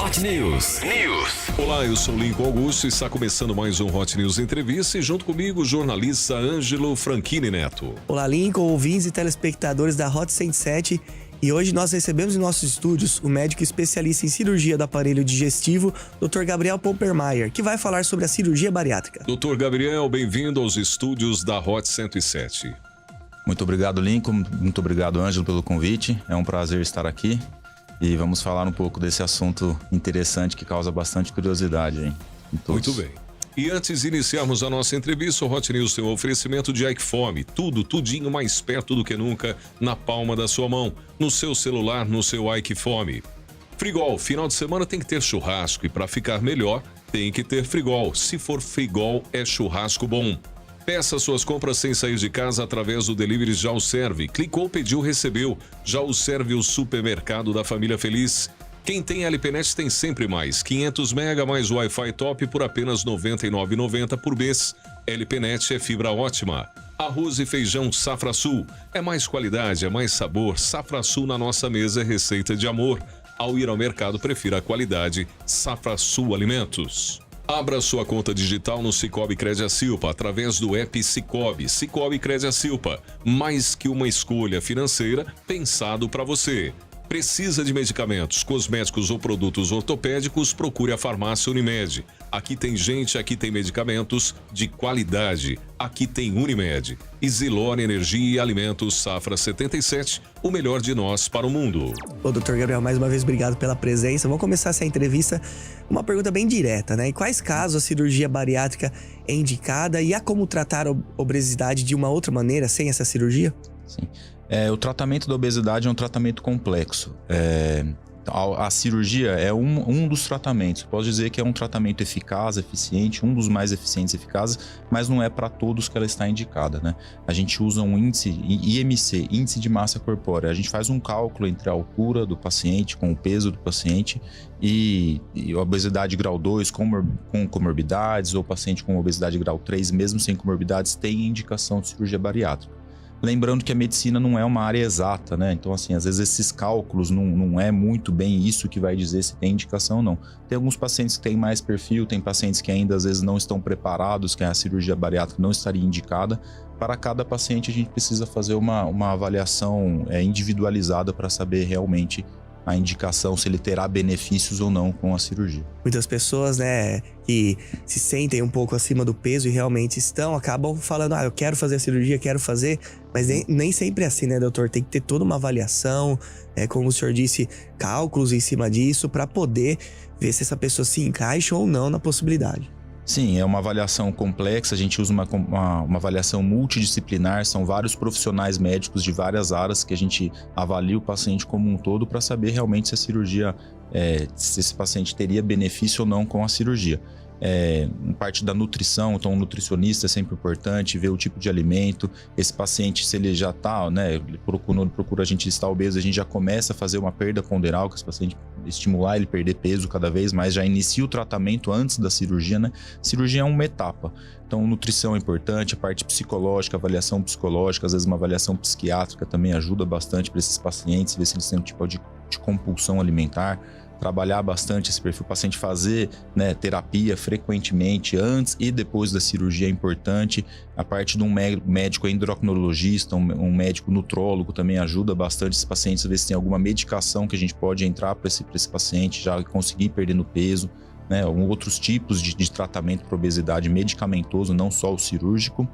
Hot News. Olá, eu sou Lincoln Augusto e está começando mais um Hot News Entrevista e junto comigo o jornalista Ângelo Franchini Neto. Olá, Lincoln, ouvintes e telespectadores da Hot 107. E hoje nós recebemos em nossos estúdios o médico especialista em cirurgia do aparelho digestivo, Dr. Gabriel Poppermeier, que vai falar sobre a cirurgia bariátrica. Dr. Gabriel, bem-vindo aos estúdios da Hot 107. Muito obrigado, Lincoln. Muito obrigado, Ângelo, pelo convite. É um prazer estar aqui. E vamos falar um pouco desse assunto interessante que causa bastante curiosidade, hein? Muito bem. E antes de iniciarmos a nossa entrevista, o Hot News tem um oferecimento de Ike Fome. Tudinho mais perto do que nunca, na palma da sua mão, no seu celular, no seu Ike Fome. Frigol, final de semana tem que ter churrasco e para ficar melhor, tem que ter Frigol. Se for Frigol, é churrasco bom. Peça suas compras sem sair de casa através do Delivery Já o Serve. Clicou, pediu, recebeu. Já o Serve, o supermercado da família feliz. Quem tem LPNet tem sempre mais. 500 MB mais Wi-Fi top por apenas R$ 99,90 por mês. LPNet é fibra ótima. Arroz e feijão Safra Sul. É mais qualidade, é mais sabor. Safra Sul na nossa mesa é receita de amor. Ao ir ao mercado, prefira a qualidade. Safra Sul Alimentos. Abra sua conta digital no Sicoob Crediacilpa através do app Sicoob. Sicoob Crediacilpa, mais que uma escolha financeira pensado para você. Precisa de medicamentos, cosméticos ou produtos ortopédicos? Procure a farmácia Unimed. Aqui tem gente, aqui tem medicamentos de qualidade. Aqui tem Unimed. E Zilor Energia e Alimentos Safra 77, o melhor de nós para o mundo. Ô, Dr. Gabriel, mais uma vez obrigado pela presença. Vamos começar essa entrevista com uma pergunta bem direta, né? Em quais casos a cirurgia bariátrica é indicada e há como tratar a obesidade de uma outra maneira, sem essa cirurgia? Sim. O tratamento da obesidade é um tratamento complexo. A cirurgia é um dos tratamentos. Posso dizer que é um tratamento eficaz, eficiente, um dos mais eficientes e eficazes, mas não é para todos que ela está indicada, né? A gente usa um índice, IMC, Índice de Massa Corpórea. A gente faz um cálculo entre a altura do paciente com o peso do paciente e obesidade grau 2 com comorbidades, ou paciente com obesidade grau 3, mesmo sem comorbidades, tem indicação de cirurgia bariátrica. Lembrando que a medicina não é uma área exata, né? Então, assim, às vezes esses cálculos não é muito bem isso que vai dizer se tem indicação ou não. Tem alguns pacientes que têm mais perfil, tem pacientes que ainda às vezes não estão preparados, que a cirurgia bariátrica não estaria indicada. Para cada paciente a gente precisa fazer uma avaliação individualizada para saber realmente a indicação, se ele terá benefícios ou não com a cirurgia. Muitas pessoas, né, que se sentem um pouco acima do peso e realmente acabam falando, eu quero fazer a cirurgia, quero fazer, mas nem sempre é assim, né, doutor? Tem que ter toda uma avaliação, como o senhor disse, cálculos em cima disso, para poder ver se essa pessoa se encaixa ou não na possibilidade. Sim, é uma avaliação complexa, a gente usa uma avaliação multidisciplinar, são vários profissionais médicos de várias áreas que a gente avalia o paciente como um todo para saber realmente se a cirurgia, se esse paciente teria benefício ou não com a cirurgia. Em parte da nutrição, então o nutricionista é sempre importante, ver o tipo de alimento, esse paciente, se ele já está, né, ele procura a gente estar obeso, a gente já começa a fazer uma perda ponderal, que esse paciente estimular ele perder peso cada vez mais, já inicia o tratamento antes da cirurgia, né? Cirurgia é uma etapa, então nutrição é importante, a parte psicológica, avaliação psicológica, às vezes uma avaliação psiquiátrica também ajuda bastante para esses pacientes, ver se eles têm um tipo de compulsão alimentar, trabalhar bastante esse perfil, o paciente fazer, né, terapia frequentemente antes e depois da cirurgia é importante. A parte de um médico endocrinologista, um médico nutrólogo também ajuda bastante esses pacientes a ver se tem alguma medicação que a gente pode entrar para esse paciente já conseguir perder no peso, né, outros tipos de tratamento para obesidade medicamentoso, não só o cirúrgico.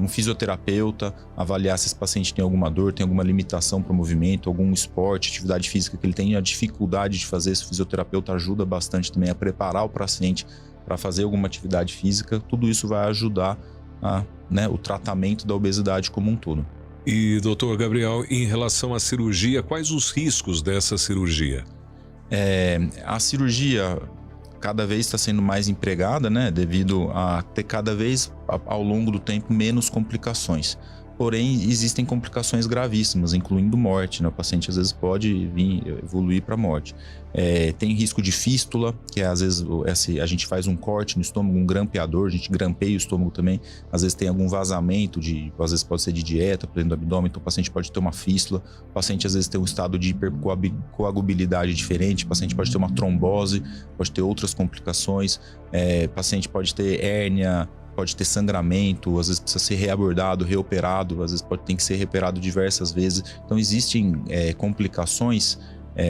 Um fisioterapeuta, avaliar se esse paciente tem alguma dor, tem alguma limitação para o movimento, algum esporte, atividade física que ele tenha dificuldade de fazer. Esse fisioterapeuta ajuda bastante também a preparar o paciente para fazer alguma atividade física. Tudo isso vai ajudar o tratamento da obesidade como um todo. E, doutor Gabriel, em relação à cirurgia, quais os riscos dessa cirurgia? A cirurgia cada vez está sendo mais empregada, né, devido a ter cada vez ao longo do tempo menos complicações. Porém, existem complicações gravíssimas, incluindo morte, né? O paciente às vezes pode vir evoluir para morte. Tem risco de fístula, que às vezes a gente faz um corte no estômago, um grampeador, a gente grampeia o estômago também. Às vezes tem algum vazamento, às vezes pode ser de dieta, por dentro do abdômen, então o paciente pode ter uma fístula. O paciente às vezes tem um estado de hipercoagulabilidade diferente, o paciente pode ter uma trombose, pode ter outras complicações. O paciente pode ter hérnia, pode ter sangramento, às vezes precisa ser reabordado, reoperado, às vezes ter que ser reoperado diversas vezes. Então existem complicações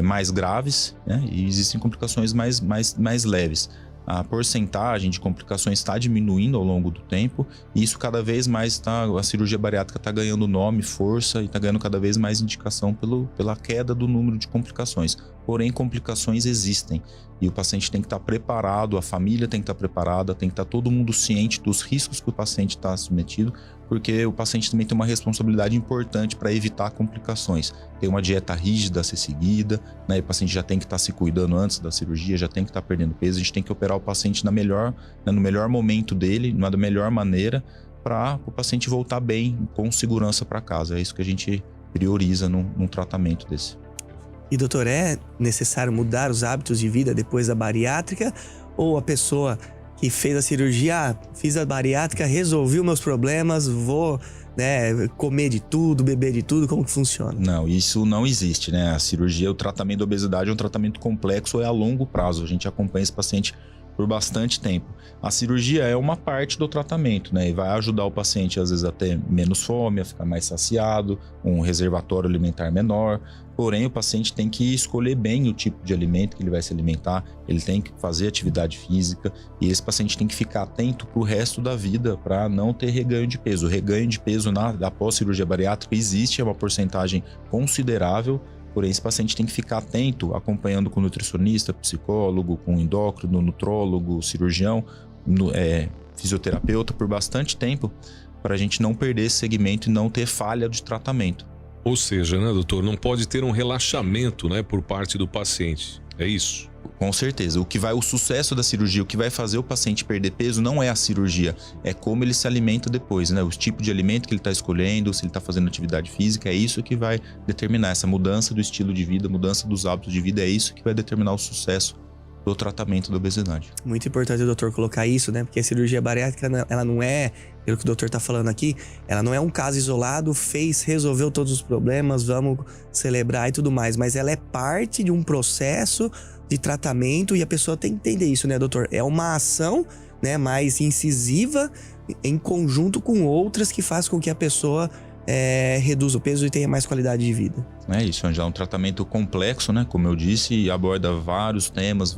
mais graves, né? E existem complicações mais leves. A porcentagem de complicações está diminuindo ao longo do tempo e isso cada vez mais a cirurgia bariátrica está ganhando nome, força e está ganhando cada vez mais indicação pela queda do número de complicações. Porém, complicações existem e o paciente tem que estar preparado, a família tem que estar preparada, tem que estar todo mundo ciente dos riscos que o paciente está submetido, porque o paciente também tem uma responsabilidade importante para evitar complicações. Tem uma dieta rígida a ser seguida, né? O paciente já tem que estar se cuidando antes da cirurgia, já tem que estar perdendo peso, a gente tem que operar o paciente no melhor momento dele, da melhor maneira, para o paciente voltar bem, com segurança para casa. É isso que a gente prioriza num tratamento desse. E doutor, é necessário mudar os hábitos de vida depois da bariátrica? Ou a pessoa que fez a cirurgia, fiz a bariátrica, resolvi os meus problemas, vou comer de tudo, beber de tudo, como que funciona? Não, isso não existe, né? A cirurgia, o tratamento da obesidade é um tratamento complexo, é a longo prazo. A gente acompanha esse paciente por bastante tempo. A cirurgia é uma parte do tratamento, né? E vai ajudar o paciente, às vezes, a ter menos fome, a ficar mais saciado, um reservatório alimentar menor. Porém, o paciente tem que escolher bem o tipo de alimento que ele vai se alimentar, ele tem que fazer atividade física e esse paciente tem que ficar atento para o resto da vida para não ter reganho de peso. O reganho de peso após cirurgia bariátrica existe, é uma porcentagem considerável, porém esse paciente tem que ficar atento, acompanhando com nutricionista, psicólogo, com endócrino, nutrólogo, cirurgião, fisioterapeuta por bastante tempo para a gente não perder esse segmento e não ter falha de tratamento. Ou seja, né, doutor, não pode ter um relaxamento, né, por parte do paciente. É isso? Com certeza. O sucesso da cirurgia, o que vai fazer o paciente perder peso não é a cirurgia, é como ele se alimenta depois, né? Os tipos de alimento que ele está escolhendo, se ele está fazendo atividade física, é isso que vai determinar essa mudança do estilo de vida, mudança dos hábitos de vida, é isso que vai determinar o sucesso do tratamento da obesidade. Muito importante o doutor colocar isso, né? Porque a cirurgia bariátrica, ela não é, pelo que o doutor tá falando aqui, ela não é um caso isolado, resolveu todos os problemas, vamos celebrar e tudo mais, mas ela é parte de um processo de tratamento e a pessoa tem que entender isso, né, doutor? É uma ação, né, mais incisiva em conjunto com outras que faz com que a pessoa reduz o peso e tenha mais qualidade de vida. É isso, já é um tratamento complexo, né? Como eu disse, e aborda vários temas,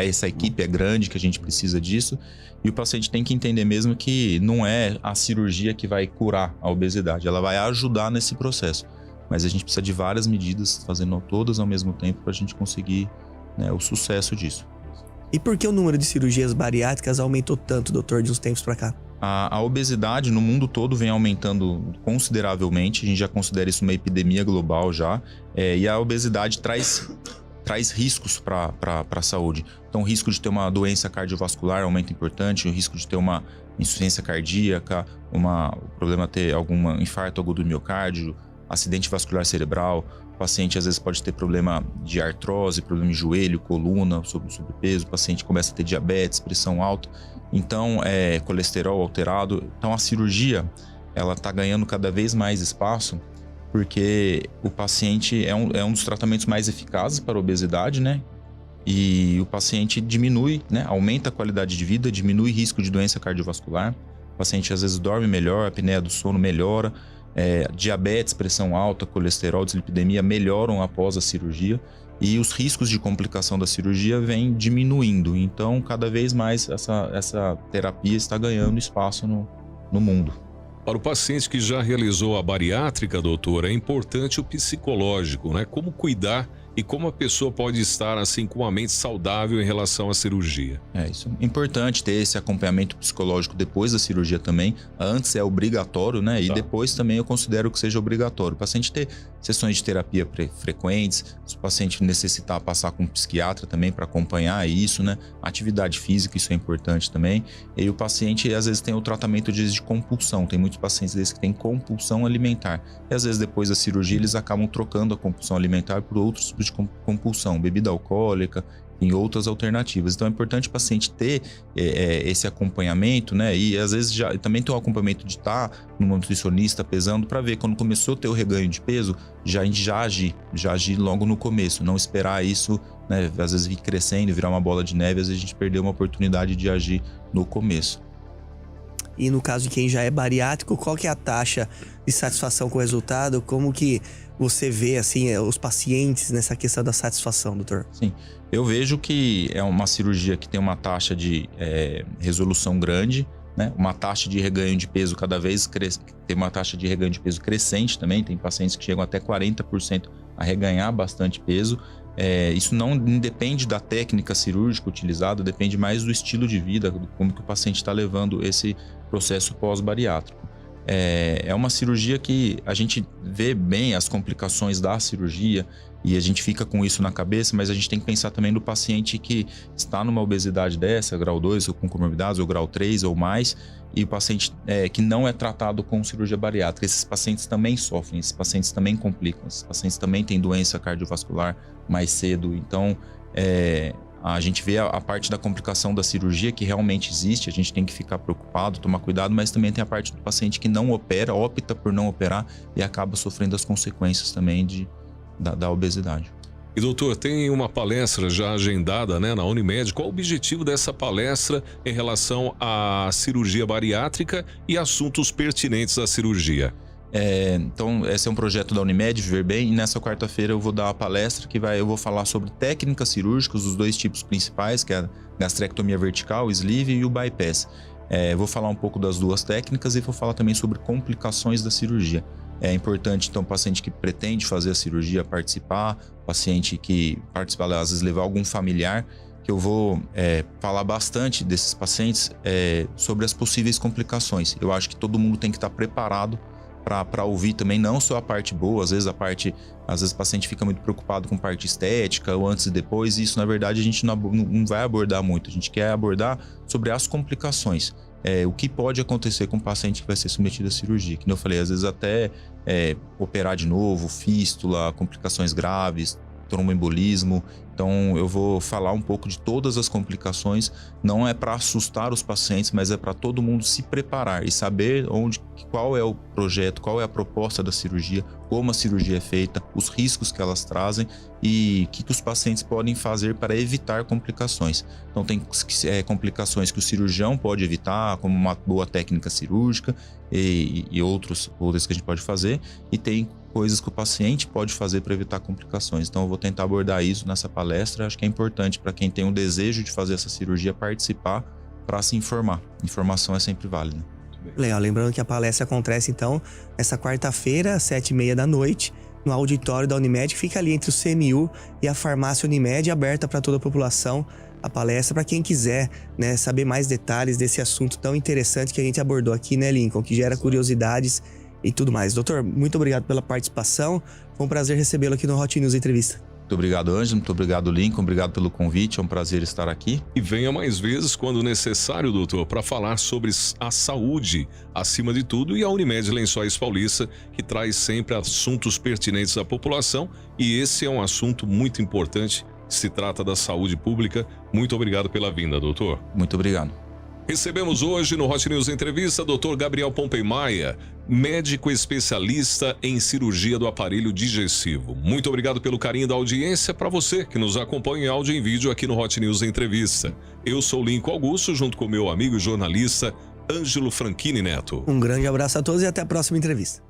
essa equipe é grande que a gente precisa disso, e o paciente tem que entender mesmo que não é a cirurgia que vai curar a obesidade, ela vai ajudar nesse processo, mas a gente precisa de várias medidas, fazendo todas ao mesmo tempo para a gente conseguir, né, o sucesso disso. E por que o número de cirurgias bariátricas aumentou tanto, doutor, de uns tempos para cá? A obesidade no mundo todo vem aumentando consideravelmente, a gente já considera isso uma epidemia global já, e a obesidade traz riscos para a saúde. Então, o risco de ter uma doença cardiovascular aumenta importante, o risco de ter uma insuficiência cardíaca, o problema ter algum infarto agudo do miocárdio, acidente vascular cerebral. O paciente às vezes pode ter problema de artrose, problema de joelho, coluna, sobrepeso, o paciente começa a ter diabetes, pressão alta, então colesterol alterado. Então a cirurgia, ela está ganhando cada vez mais espaço, porque o paciente é um dos tratamentos mais eficazes para a obesidade, né? E o paciente diminui, né? Aumenta a qualidade de vida, diminui o risco de doença cardiovascular. O paciente às vezes dorme melhor, a apneia do sono melhora. Diabetes, pressão alta, colesterol, dislipidemia melhoram após a cirurgia e os riscos de complicação da cirurgia vêm diminuindo. Então, cada vez mais essa terapia está ganhando espaço no mundo. Para o paciente que já realizou a bariátrica, doutor, é importante o psicológico, né? Como cuidar e como a pessoa pode estar assim com a mente saudável em relação à cirurgia. Isso é importante ter esse acompanhamento psicológico depois da cirurgia também. Antes é obrigatório, né? E depois também eu considero que seja obrigatório. O paciente ter sessões de terapia frequentes, se o paciente necessitar passar com um psiquiatra também para acompanhar isso, né? Atividade física, isso é importante também. E o paciente às vezes tem o tratamento de compulsão. Tem muitos pacientes desses que têm compulsão alimentar. E às vezes depois da cirurgia eles acabam trocando a compulsão alimentar por outros tipos de compulsão, bebida alcoólica, em outras alternativas. Então é importante o paciente ter esse acompanhamento, né? E às vezes também ter o acompanhamento de estar numa nutricionista pesando para ver quando começou a ter o reganho de peso, a gente já agir logo no começo, não esperar isso, né? Às vezes vir crescendo, virar uma bola de neve, às vezes a gente perdeu uma oportunidade de agir no começo. E no caso de quem já é bariátrico, qual que é a taxa de satisfação com o resultado? Como que você vê assim os pacientes nessa questão da satisfação, doutor? Sim, eu vejo que é uma cirurgia que tem uma taxa de resolução grande, né? Uma taxa de reganho de peso cada vez tem uma taxa de reganho de peso crescente também. Tem pacientes que chegam até 40% a reganhar bastante peso. Isso não depende da técnica cirúrgica utilizada, depende mais do estilo de vida, como que o paciente está levando esse processo pós-bariátrico. É uma cirurgia que a gente vê bem as complicações da cirurgia e a gente fica com isso na cabeça, mas a gente tem que pensar também no paciente que está numa obesidade dessa, grau 2 ou com comorbidades, ou grau 3 ou mais, e o paciente que não é tratado com cirurgia bariátrica. Esses pacientes também sofrem, esses pacientes também complicam, esses pacientes também têm doença cardiovascular mais cedo. Então, a gente vê a parte da complicação da cirurgia que realmente existe, a gente tem que ficar preocupado, tomar cuidado, mas também tem a parte do paciente que não opera, opta por não operar e acaba sofrendo as consequências também da obesidade. E doutor, tem uma palestra já agendada, né, na Unimed. Qual o objetivo dessa palestra em relação à cirurgia bariátrica e assuntos pertinentes à cirurgia? Então, esse é um projeto da Unimed, Viver Bem, e nessa quarta-feira eu vou dar uma palestra que eu vou falar sobre técnicas cirúrgicas, os dois tipos principais, que é a gastrectomia vertical, o sleeve e o bypass. Vou falar um pouco das duas técnicas e vou falar também sobre complicações da cirurgia. É importante, então, o paciente que pretende fazer a cirurgia participar, paciente que participar, às vezes levar algum familiar, que eu vou falar bastante desses pacientes sobre as possíveis complicações. Eu acho que todo mundo tem que estar preparado para ouvir também, não só a parte boa, às vezes o paciente fica muito preocupado com parte estética, ou antes e depois, e isso na verdade a gente não vai abordar muito, a gente quer abordar sobre as complicações. O que pode acontecer com o paciente que vai ser submetido à cirurgia, que eu falei, às vezes até operar de novo, fístula, complicações graves, tromboembolismo. Então eu vou falar um pouco de todas as complicações, não é para assustar os pacientes, mas é para todo mundo se preparar e saber qual é o projeto, qual é a proposta da cirurgia, como a cirurgia é feita, os riscos que elas trazem e o que os pacientes podem fazer para evitar complicações. Então tem complicações que o cirurgião pode evitar, como uma boa técnica cirúrgica e outras que a gente pode fazer, e tem coisas que o paciente pode fazer para evitar complicações. Então eu vou tentar abordar isso nessa palestra. Acho que é importante para quem tem o desejo de fazer essa cirurgia participar para se informar. Informação é sempre válida. Legal, lembrando que a palestra acontece então essa quarta-feira, às 7h30 da noite, no auditório da Unimed, que fica ali entre o CMU e a farmácia Unimed, aberta para toda a população. A palestra para quem quiser, né, saber mais detalhes desse assunto tão interessante que a gente abordou aqui, né, Lincoln, que gera curiosidades e tudo mais. Doutor, muito obrigado pela participação. Foi um prazer recebê-lo aqui no Hot News Entrevista. Muito obrigado, Ângelo. Muito obrigado, Lincoln. Obrigado pelo convite. É um prazer estar aqui. E venha mais vezes quando necessário, doutor, para falar sobre a saúde, acima de tudo, e a Unimed Lençóis Paulista, que traz sempre assuntos pertinentes à população. E esse é um assunto muito importante. Se trata da saúde pública. Muito obrigado pela vinda, doutor. Muito obrigado. Recebemos hoje no Hot News Entrevista Dr. Gabriel Pompei Maia, médico especialista em cirurgia do aparelho digestivo. Muito obrigado pelo carinho da audiência. Para você que nos acompanha em áudio e em vídeo aqui no Hot News Entrevista. Eu sou Lincoln Augusto, junto com meu amigo e jornalista Ângelo Franchini Neto. Um grande abraço a todos e até a próxima entrevista.